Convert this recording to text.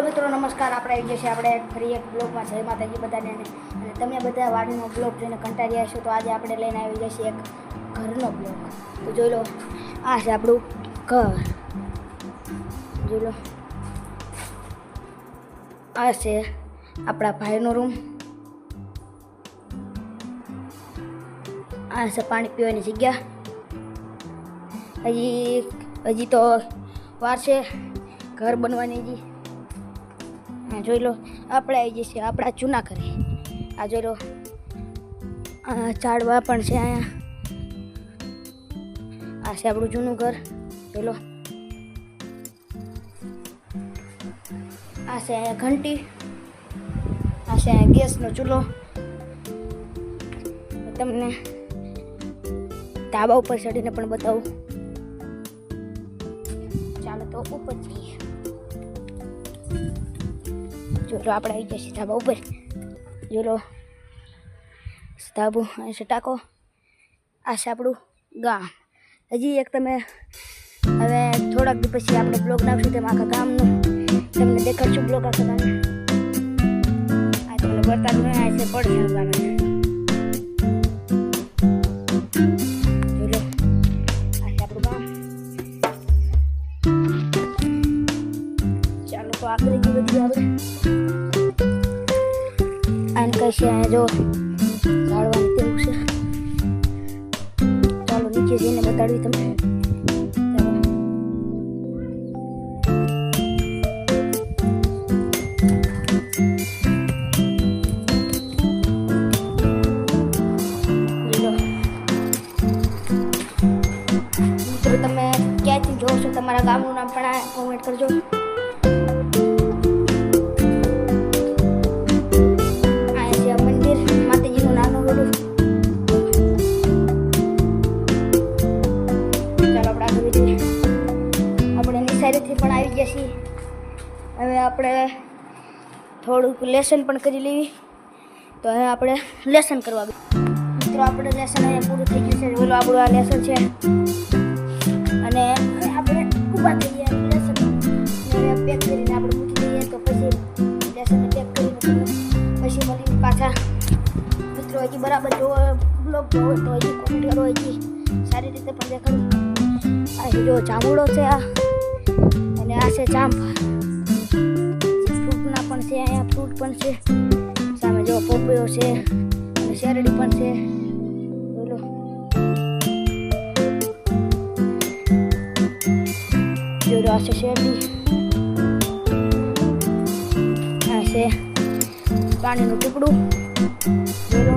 મિત્રો નમસ્કાર, આપણે આવી ગયા છે આપણે ફરી એક બ્લોગમાં. જય માતાજી બધાને. અને તમે બધા વાડીનો બ્લોગ જોઈને કંટાળ્યા છો, તો આજે આપણે લઈને આવી ગયા છીએ એક ઘરનો બ્લોગ. તો જોઈ લો, આ છે આપણું ઘર. જોઈ લો, આ છે આપણા ભાઈનો રૂમ. આ છે પાણી પીવાની જગ્યા. હજી તો વાર છે ઘર બનવાની. હજી જોઈ લો, આપણે આવી જઈએ આપણા જૂના ઘરે. આ જોઈ લો, ઝાડવા પણ છે અહીંયા. આ છે આપણું જૂનું ઘર. જોઈ લો, આ છે અહીંયા ઘંટી. આ છે અહીંયા ગેસનો ચૂલો. તમને ધાબા ઉપર ચડીને પણ બતાવું. ચાલો તો ઉપર જઈએ. જો આપણે આવી જઈએ ધાબા ઉપર. જો લો, ધાબુ અહીં છે ટાંકો. આ છે આપણું ગામ. હજી એક તમે હવે થોડાક દિવસ પછી આપણે બ્લોગ નાખશું, તેમાં આખા ગામનું તમને દેખાડશું. બ્લોગ આખા ગામને આ તમને બતાડું. આ છે પડશે ગામે. જો લો, આ છે આપણું ગામ. ચાલો તો આગળ જઈએ બધું આપણે. આને કહે છે જો ઝાડવાનું તેવું છે. ચાલો નીચે જઈને બતાડવી તમને. મિત્રો તમે ક્યાંથી જોવો છો, તમારા ગામનું નામ પણ કોમેન્ટ કરજો. સારીથી પણ આવી ગયા છીએ. હવે આપણે થોડુંક લેસન પણ કરી લેવી. તો હવે આપણે લેસન કરવા. મિત્રો આપણે લેસન અહીંયા પૂરું થઈ ગયું છે. બોલો, આપણું આ લેસન છે. અને આપણે ઊભા થઈ ગયા. લેસન પેક કરીને આપણે મૂકી દઈએ. તો પછી લેસનને પેક કરીને પછી મળી પાછા. મિત્રો હજી બરાબર જોવો બ્લોગ જોવો તો હજી કોમેન્ટ કરો. હજી સારી રીતે પણ દેખાડું. આ જો જાંબુડો છે આ, અને આ છે જામફળ. ફ્રૂટના પણ છે અહીંયા. ફ્રૂટ પણ છે સામે. જો પોપૈયો છે અને શેરડી પણ છે. બોલો, જો આ છે શેરડી. આ છે પાણીનું ટુકડું. બોલો,